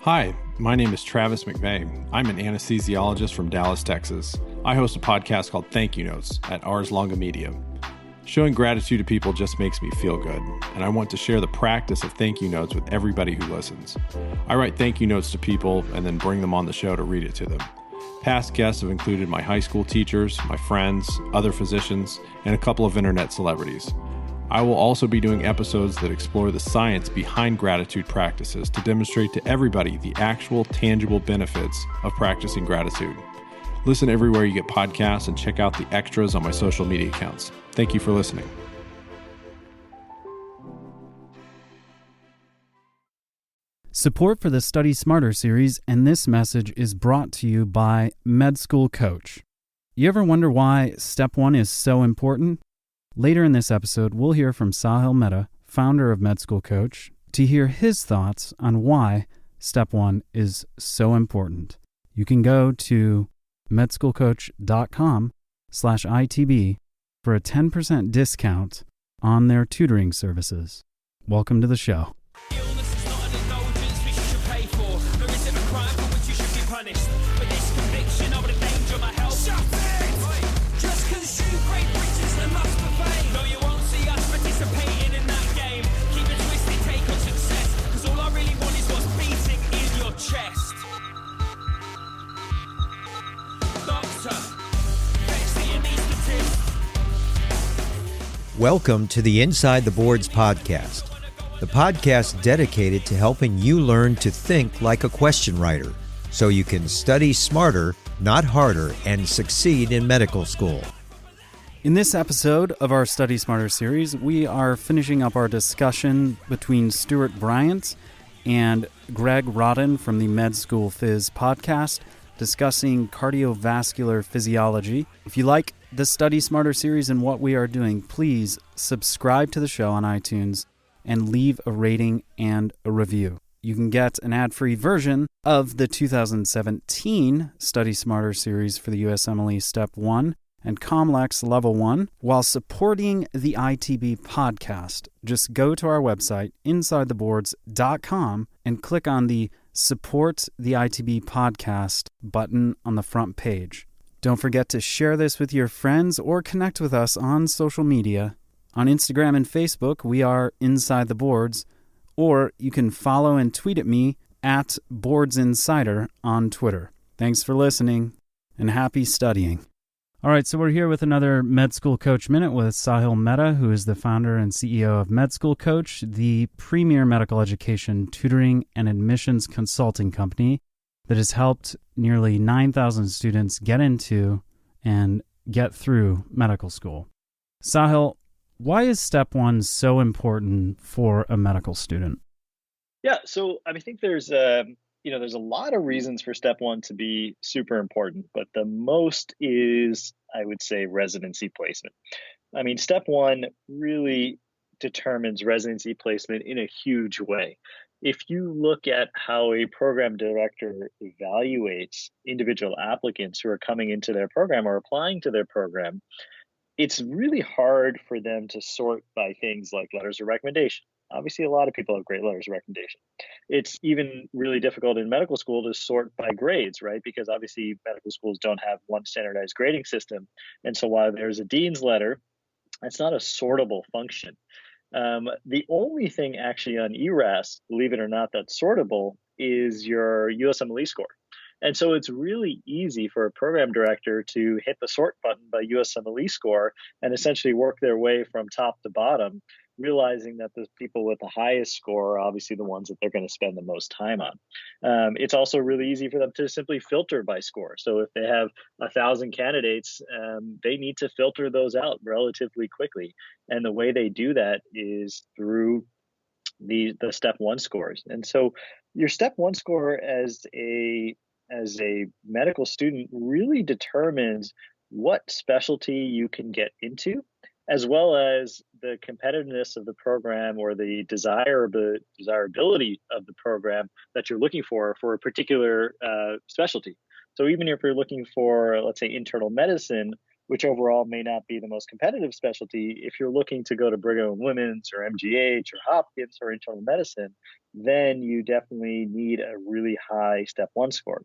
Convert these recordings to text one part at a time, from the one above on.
Hi, my name is Travis McVeigh. I'm an anesthesiologist from Dallas, Texas. I host a podcast called Thank You Notes at Ars Longa Media. Showing gratitude to people just makes me feel good, and I want to share the practice of thank you notes with everybody who listens. I write thank you notes to people and then bring them on the show to read it to them. Past guests have included my high school teachers, my friends, other physicians, and a couple of internet celebrities. I will also be doing episodes that explore the science behind gratitude practices to demonstrate to everybody the actual tangible benefits of practicing gratitude. Listen everywhere you get podcasts and check out the extras on my social media accounts. Thank you for listening. Support for the Study Smarter series and this message is brought to you by Med School Coach. You ever wonder why Step 1 is so important? Later in this episode, we'll hear from Sahil Mehta, founder of Med School Coach, to hear his thoughts on why Step 1 is so important. You can go to medschoolcoach.com/ITB for a 10% discount on their tutoring services. Welcome to the show. Welcome to the Inside the Boards podcast, the podcast dedicated to helping you learn to think like a question writer so you can study smarter, not harder, and succeed in medical school. In this episode of our Study Smarter series, we are finishing up our discussion between Stuart Bryant and Greg Rodden from the Med School Phys podcast, discussing cardiovascular physiology. If you like the Study Smarter series and what we are doing, please subscribe to the show on iTunes and leave a rating and a review. You can get an ad-free version of the 2017 Study Smarter series for the USMLE Step 1 and COMLEX Level 1 while supporting the ITB podcast. Just go to our website, insidetheboards.com, and click on the Support the ITB podcast button on the front page. Don't forget to share this with your friends or connect with us on social media. On Instagram and Facebook, we are Inside the Boards, or you can follow and tweet at me at BoardsInsider on Twitter. Thanks for listening, and happy studying. All right, so we're here with another Med School Coach Minute with Sahil Mehta, who is the founder and CEO of Med School Coach, the premier medical education tutoring and admissions consulting company that has helped nearly 9,000 students get into and get through medical school. Sahil, why is Step 1 so important for a medical student? Yeah, so I think there's a lot of reasons for Step 1 to be super important, but the most is, I would say, residency placement. Step 1 really determines residency placement in a huge way. If you look at how a program director evaluates individual applicants who are coming into their program or applying to their program, it's really hard for them to sort by things like letters of recommendation. Obviously, a lot of people have great letters of recommendation. It's even really difficult in medical school to sort by grades, right? Because obviously medical schools don't have one standardized grading system. And so while there's a dean's letter, it's not a sortable function. The only thing actually on ERAS, believe it or not, that's sortable is your USMLE score. And so it's really easy for a program director to hit the sort button by USMLE score and essentially work their way from top to bottom, realizing that the people with the highest score are obviously the ones that they're going to spend the most time on. It's also really easy for them to simply filter by score. So if they have 1,000 candidates, they need to filter those out relatively quickly. And the way they do that is through the Step 1 scores. And so your Step 1 score as a medical student really determines what specialty you can get into, as well as the competitiveness of the program or the desirability of the program that you're looking for a particular specialty. So even if you're looking for, let's say, internal medicine, which overall may not be the most competitive specialty, if you're looking to go to Brigham and Women's or MGH or Hopkins or internal medicine, then you definitely need a really high step one score.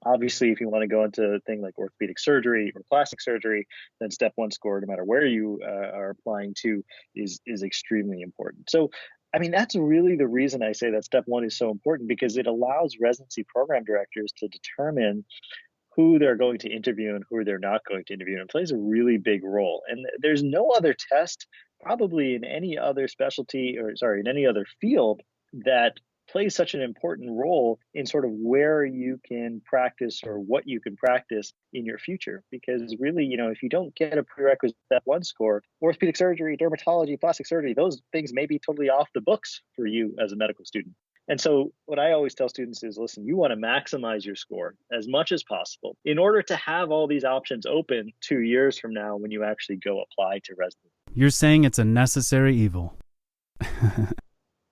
Obviously, if you want to go into a thing like orthopedic surgery or plastic surgery, then step one score, no matter where you are applying to, is extremely important. So, I mean, that's really the reason I say that step one is so important, because it allows residency program directors to determine who they're going to interview and who they're not going to interview. And it plays a really big role. And there's no other test, probably in any other specialty, or sorry, in any other field, that plays such an important role in sort of where you can practice or what you can practice in your future. Because really, if you don't get a prerequisite step one score, orthopedic surgery, dermatology, plastic surgery, those things may be totally off the books for you as a medical student. And so what I always tell students is, listen, you want to maximize your score as much as possible in order to have all these options open 2 years from now when you actually go apply to residency. You're saying it's a necessary evil.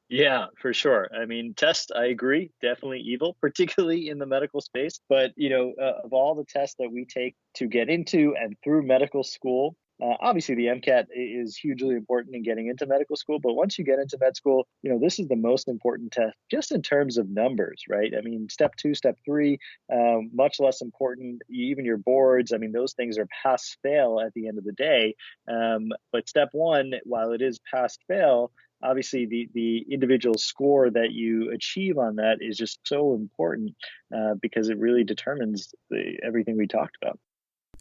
Yeah, for sure. I mean, tests, I agree, definitely evil, particularly in the medical space. But, of all the tests that we take to get into and through medical school, obviously the MCAT is hugely important in getting into medical school. But once you get into med school, this is the most important test just in terms of numbers, right? I mean, step 2, step 3, much less important. Even your boards, I mean, those things are pass fail at the end of the day. But step 1, while it is pass fail, obviously the individual score that you achieve on that is just so important because it really determines everything we talked about.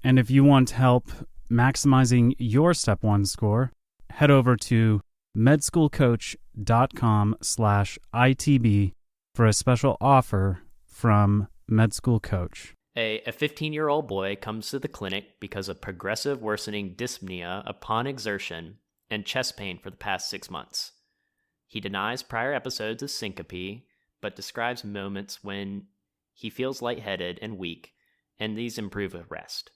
And if you want help maximizing your step one score, head over to medschoolcoach.com/ITB for a special offer from Medschool Coach. A 15-year-old boy comes to the clinic because of progressive worsening dyspnea upon exertion and chest pain for the past 6 months. He denies prior episodes of syncope, but describes moments when he feels lightheaded and weak, and these improve with rest.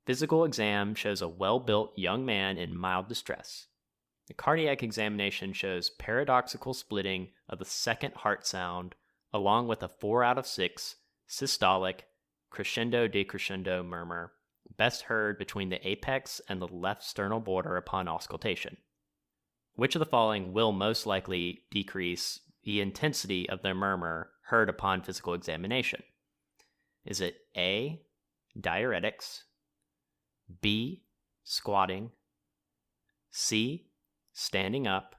Physical exam shows a well-built young man in mild distress. The cardiac examination shows paradoxical splitting of the second heart sound, along with a 4 out of 6 systolic crescendo-decrescendo murmur, best heard between the apex and the left sternal border upon auscultation. Which of the following will most likely decrease the intensity of the murmur heard upon physical examination? Is it A, diuretics, B, squatting, C, standing up,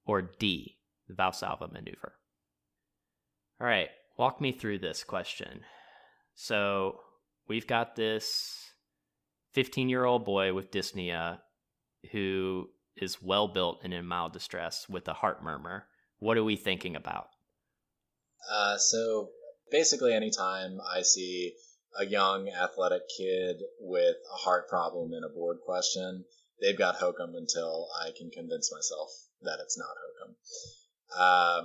or D, the Valsalva maneuver? All right, walk me through this question. So we've got this 15-year-old boy with dyspnea who is well built and in mild distress with a heart murmur. What are we thinking about? So basically anytime I see a young athletic kid with a heart problem in a board question, they've got hokum until I can convince myself that it's not hokum,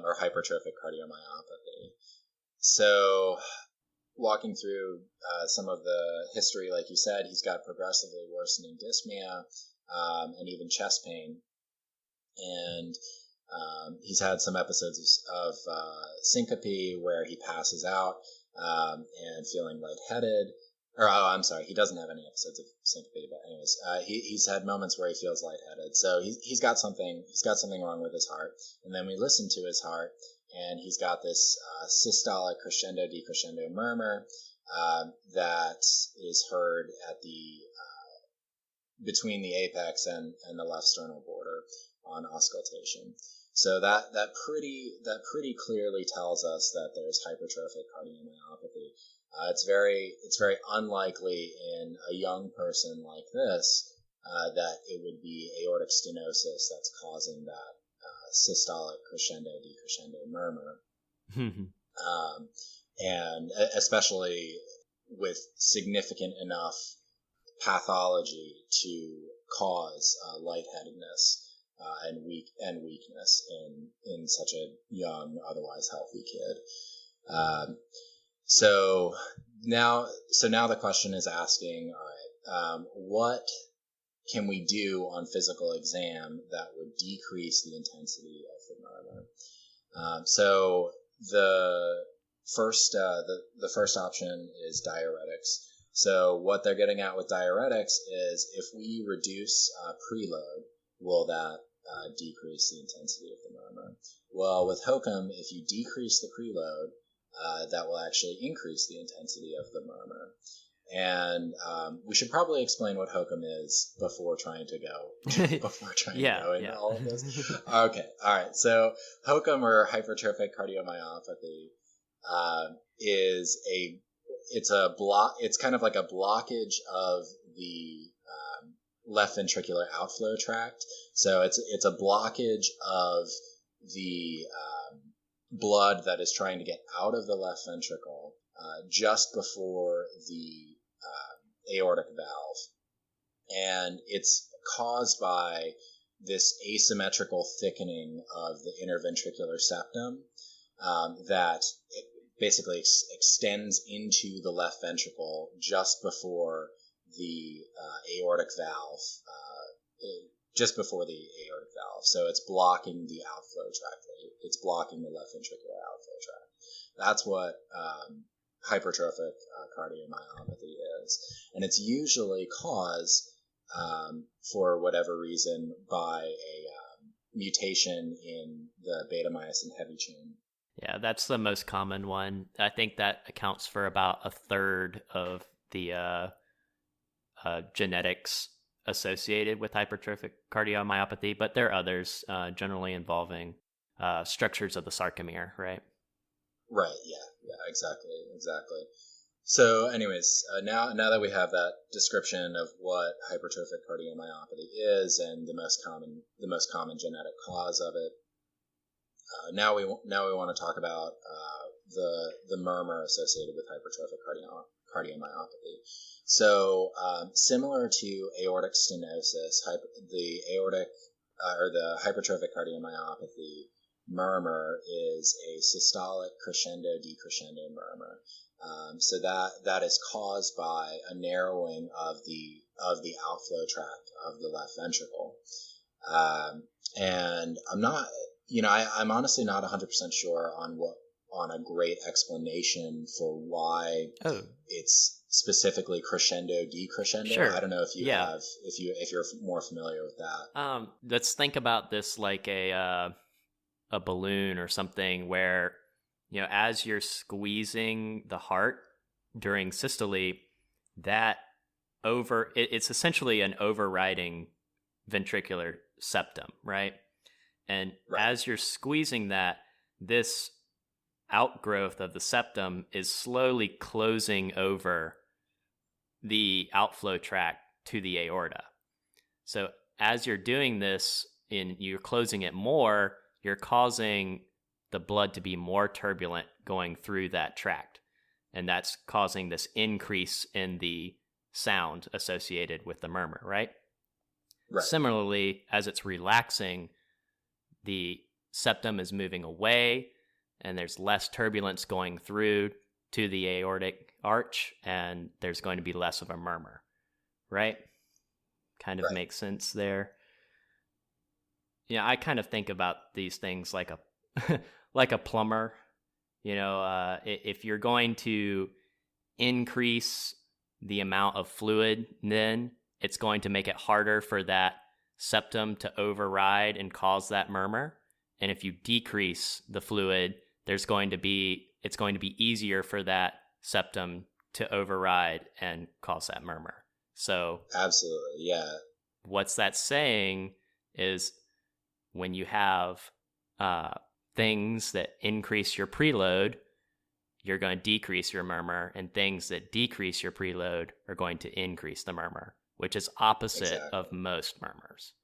or hypertrophic cardiomyopathy. So walking through some of the history, like you said, he's got progressively worsening dyspnea, and even chest pain. And he's had some episodes of syncope where he passes out and feeling lightheaded. He doesn't have any episodes of syncope, but anyways, he's had moments where he feels lightheaded. So he's got something wrong with his heart. And then we listen to his heart, and he's got this systolic crescendo-decrescendo murmur that is heard at the between the apex and the left sternal border on auscultation. So that pretty clearly tells us that there's hypertrophic cardiomyopathy. It's very unlikely in a young person like this that it would be aortic stenosis that's causing that systolic crescendo-decrescendo murmur. And especially with significant enough pathology to cause lightheadedness and weakness in such a young, otherwise healthy kid. So now the question is asking, all right, what can we do on physical exam that would decrease the intensity of the murmur? So the first option is diuretics. So what they're getting at with diuretics is if we reduce preload, will that decrease the intensity of the murmur? Well, with hokum, if you decrease the preload, that will actually increase the intensity of the murmur. And we should probably explain what hokum is before trying to go into all of this. Okay, all right. So hokum, or hypertrophic cardiomyopathy, it's kind of like a blockage of the left ventricular outflow tract. So it's a blockage of the blood that is trying to get out of the left ventricle just before the aortic valve. And it's caused by this asymmetrical thickening of the interventricular septum that it basically extends into the left ventricle just before the aortic valve, So it's blocking the outflow tract. It's blocking the left ventricular outflow tract. That's what hypertrophic cardiomyopathy is. And it's usually caused, for whatever reason, by a mutation in the beta-myosin heavy chain. Yeah, that's the most common one. I think that accounts for about a third of the genetics associated with hypertrophic cardiomyopathy, but there are others generally involving structures of the sarcomere, right? Right, yeah, exactly. So anyways, now that we have that description of what hypertrophic cardiomyopathy is and the most common genetic cause of it, now we want to talk about the murmur associated with hypertrophic cardiomyopathy. So similar to aortic stenosis, the hypertrophic cardiomyopathy murmur is a systolic crescendo-decrescendo murmur. So that is caused by a narrowing of the outflow tract of the left ventricle. And I'm honestly not 100% sure on a great explanation for why it's specifically crescendo-decrescendo. Sure. I don't know if you're more familiar with that. Let's think about this like a balloon or something where, as you're squeezing the heart during systole, it's essentially an overriding ventricular septum, right? And as you're squeezing that, this outgrowth of the septum is slowly closing over the outflow tract to the aorta. So as you're doing this and you're closing it more, you're causing the blood to be more turbulent going through that tract. And that's causing this increase in the sound associated with the murmur, right? Similarly, as it's relaxing, the septum is moving away and there's less turbulence going through to the aortic arch, and there's going to be less of a murmur, right? Kind of makes sense there. I kind of think about these things like a plumber. If you're going to increase the amount of fluid, then it's going to make it harder for that septum to override and cause that murmur. And if you decrease the fluid, it's going to be easier for that septum to override and cause that murmur. So absolutely, yeah. What's that saying is when you have things that increase your preload, you're going to decrease your murmur, and things that decrease your preload are going to increase the murmur, which is opposite of most murmurs.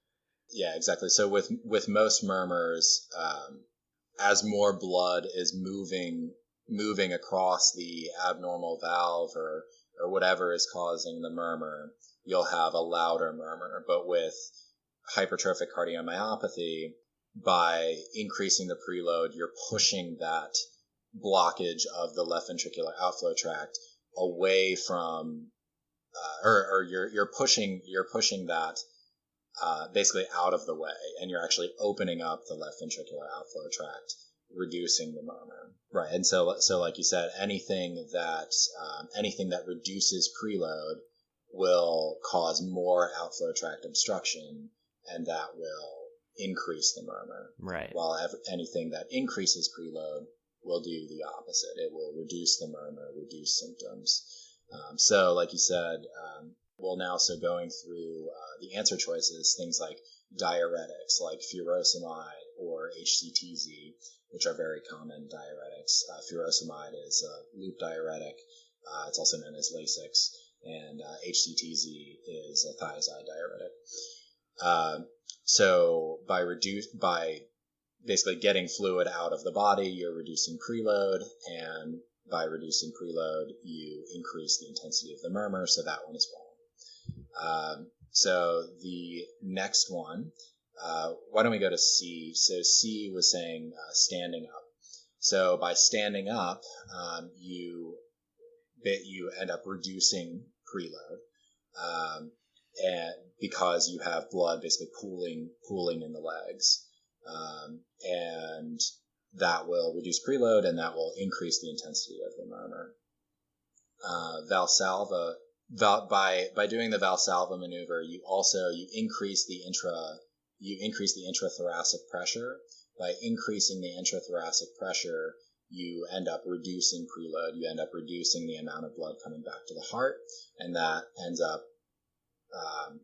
Yeah, exactly. So with most murmurs, as more blood is moving across the abnormal valve or whatever is causing the murmur, you'll have a louder murmur. But with hypertrophic cardiomyopathy, by increasing the preload, you're pushing that blockage of the left ventricular outflow tract away from, or you're pushing that basically out of the way, and you're actually opening up the left ventricular outflow tract, reducing the murmur. Right. And so like you said, anything that reduces preload will cause more outflow tract obstruction, and that will increase the murmur. Right. While anything that increases preload will do the opposite. It will reduce the murmur, reduce symptoms. So like you said, so going through the answer choices, things like diuretics like furosemide or HCTZ, which are very common diuretics. Furosemide is a loop diuretic. It's also known as Lasix. And HCTZ is a thiazide diuretic. So by basically getting fluid out of the body, you're reducing preload, and by reducing preload, you increase the intensity of the murmur. So that one is wrong. So the next one, why don't we go to C? So C was saying standing up. So by standing up, you end up reducing preload, and because you have blood basically pooling in the legs, and that will reduce preload, and that will increase the intensity of the murmur. Valsalva, by doing the Valsalva maneuver, you increase the intrathoracic pressure. By increasing the intrathoracic pressure, you end up reducing preload. You end up reducing the amount of blood coming back to the heart, and that ends up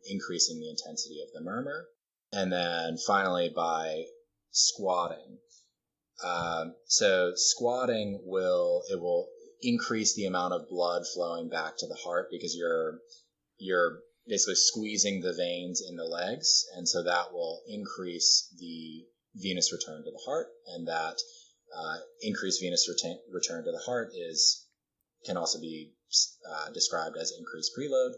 increasing the intensity of the murmur. And then finally, by squatting. So squatting will increase the amount of blood flowing back to the heart, because you're basically squeezing the veins in the legs, and so that will increase the venous return to the heart, and that increased venous return to the heart can also be described as increased preload.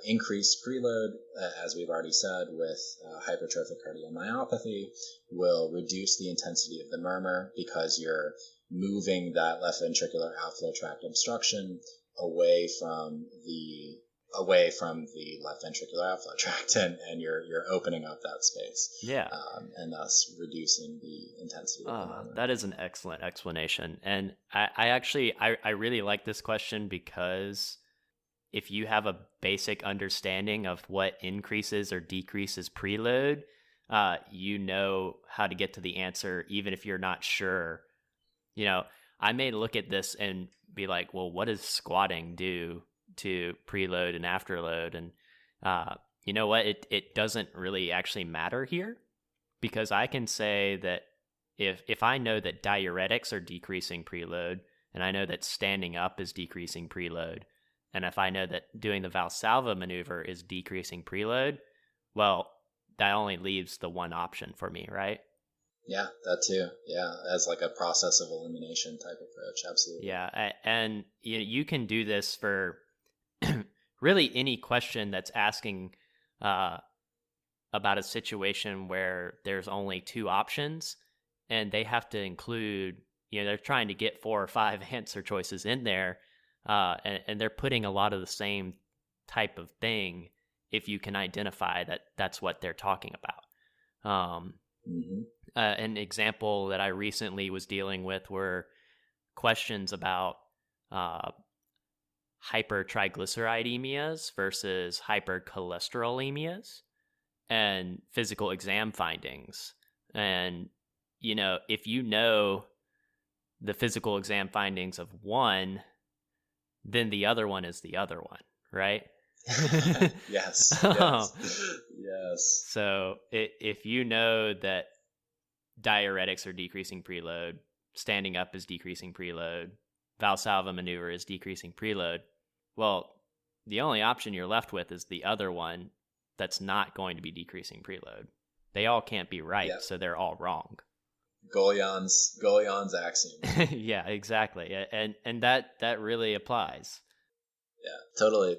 Increased preload, as we've already said, with hypertrophic cardiomyopathy, will reduce the intensity of the murmur, because you're moving that left ventricular outflow tract obstruction away from the left ventricular outflow tract, and you're opening up that space. Yeah. And thus reducing the intensity of the murmur. That is an excellent explanation. And I really like this question, because if you have a basic understanding of what increases or decreases preload, you know how to get to the answer, even if you're not sure. I may look at this and be like, well, what does squatting do to preload and afterload? And you know what? It doesn't really actually matter here, because I can say that if I know that diuretics are decreasing preload, and I know that standing up is decreasing preload, and if I know that doing the Valsalva maneuver is decreasing preload, well, that only leaves the one option for me, right? Yeah, that too. Yeah, as like a process of elimination type approach. Absolutely. Yeah, and you can do this for really any question that's asking about a situation where there's only two options, and they have to include, they're trying to get 4 or 5 answer choices in there, and they're putting a lot of the same type of thing if you can identify that that's what they're talking about. An example that I recently was dealing with were questions about hypertriglyceridemias versus hypercholesterolemias and physical exam findings. And, if you know the physical exam findings of one, then the other one is the other one, right? Yes. So if you know that diuretics are decreasing preload, standing up is decreasing preload, Valsalva maneuver is decreasing preload, well, the only option you're left with is the other one that's not going to be decreasing preload. They all can't be right, so they're all wrong. Golyon's axiom. Yeah, exactly. And that really applies. Yeah, totally.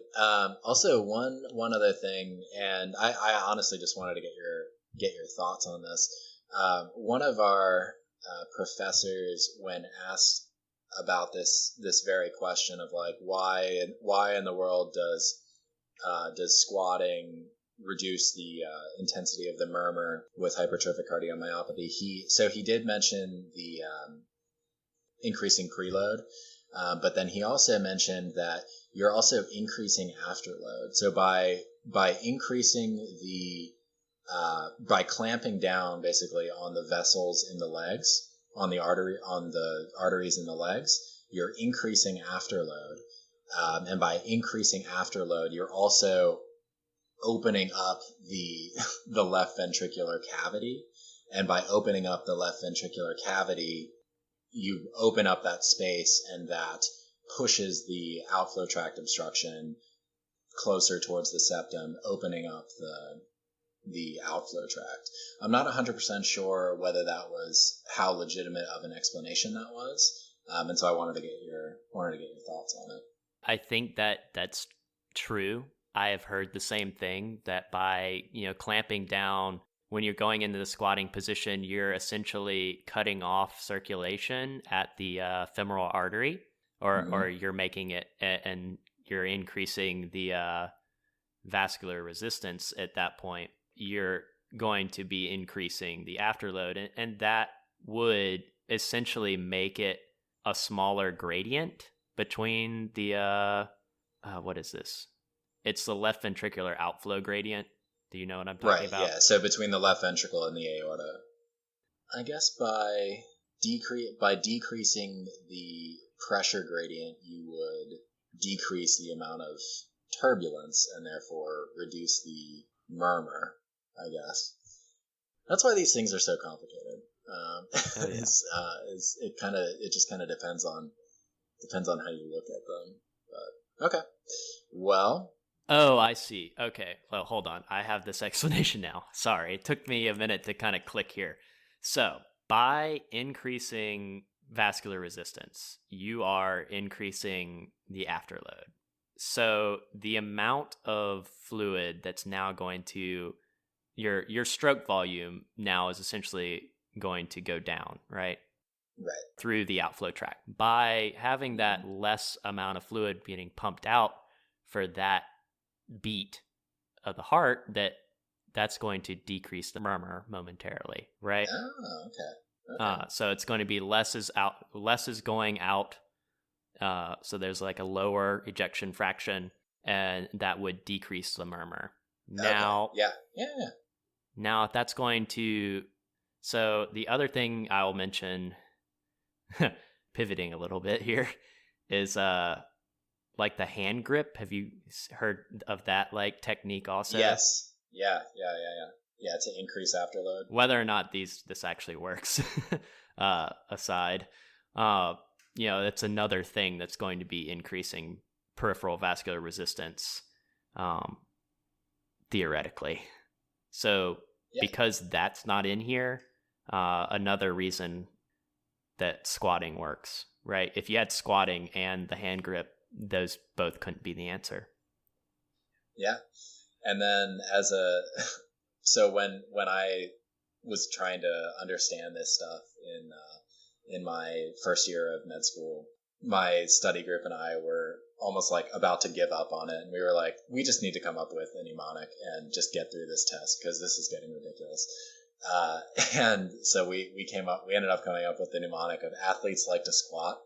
Also, one other thing, and I honestly just wanted to get your thoughts on this. One of our professors, when asked about this very question of like why in the world does squatting reduce the intensity of the murmur with hypertrophic cardiomyopathy, he did mention the increasing preload. But then he also mentioned that you're also increasing afterload. So by increasing by clamping down basically on the vessels in the legs, on the arteries in the legs, you're increasing afterload. And by increasing afterload, you're also opening up the left ventricular cavity. And by opening up the left ventricular cavity, you open up that space, and that pushes the outflow tract obstruction closer towards the septum, opening up the outflow tract. I'm not 100% sure whether that was how legitimate of an explanation that was, and so I wanted to get your thoughts on it. I think that's true. I have heard the same thing, that by clamping down when you're going into the squatting position, you're essentially cutting off circulation at the femoral artery, or you're making it, and you're increasing the vascular resistance at that point. You're going to be increasing the afterload, and that would essentially make it a smaller gradient between the what is this? It's the left ventricular outflow gradient. Do you know what I'm talking about? Yeah. So between the left ventricle and the aorta, I guess by decreasing the pressure gradient, you would decrease the amount of turbulence and therefore reduce the murmur, I guess. That's why these things are so complicated. It just kind of depends on how you look at them. But okay, well. Oh, I see. Okay. Well, hold on. I have this explanation now. Sorry. It took me a minute to kind of click here. So, by increasing vascular resistance, you are increasing the afterload. So, the amount of fluid that's now going to your stroke volume now is essentially going to go down, right? Right. Through the outflow tract. By having that less amount of fluid being pumped out for that beat of the heart, that's going to decrease the murmur momentarily, right? Oh, okay. So it's going to be less is going out. So there's like a lower ejection fraction, and that would decrease the murmur. Now, yeah. Now, if that's going to, so the other thing I'll mention, pivoting a little bit here, is like the hand grip. Have you heard of that like technique also? Yes. Yeah, to increase afterload. Whether or not this actually works aside, it's another thing that's going to be increasing peripheral vascular resistance, theoretically. So because that's not in here, another reason that squatting works, right? If you had squatting and the hand grip, those both couldn't be the answer. Yeah. And then so when I was trying to understand this stuff in my first year of med school, my study group and I were almost like about to give up on it. And we were like, we just need to come up with a mnemonic and just get through this test because this is getting ridiculous. And so we ended up coming up with the mnemonic of athletes like to squat.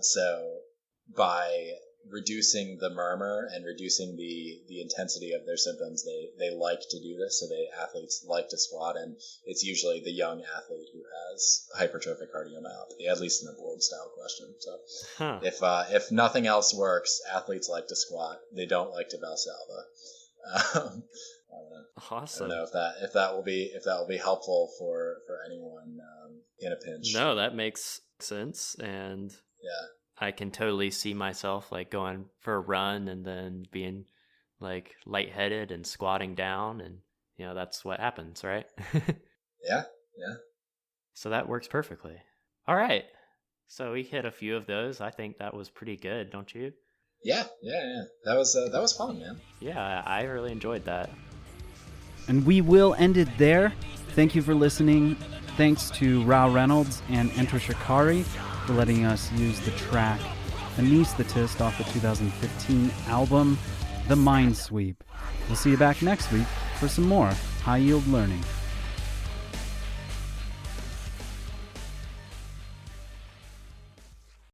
So by reducing the murmur and reducing the intensity of their symptoms, they like to do this. So athletes like to squat, and it's usually the young athlete who has hypertrophic cardiomyopathy, at least in a board style question. So if nothing else works, athletes like to squat. They don't like to Valsalva. Awesome. I don't know if that will be helpful for anyone in a pinch. No, that makes sense, and yeah. I can totally see myself like going for a run and then being like lightheaded and squatting down, and that's what happens, right? Yeah. So that works perfectly. All right. So we hit a few of those. I think that was pretty good, don't you? Yeah. That was fun, man. Yeah, I really enjoyed that. And we will end it there. Thank you for listening. Thanks to Rao Reynolds and Enter Shikari for letting us use the track Anesthetist off the 2015 album, The Mind Sweep. We'll see you back next week for some more high yield learning.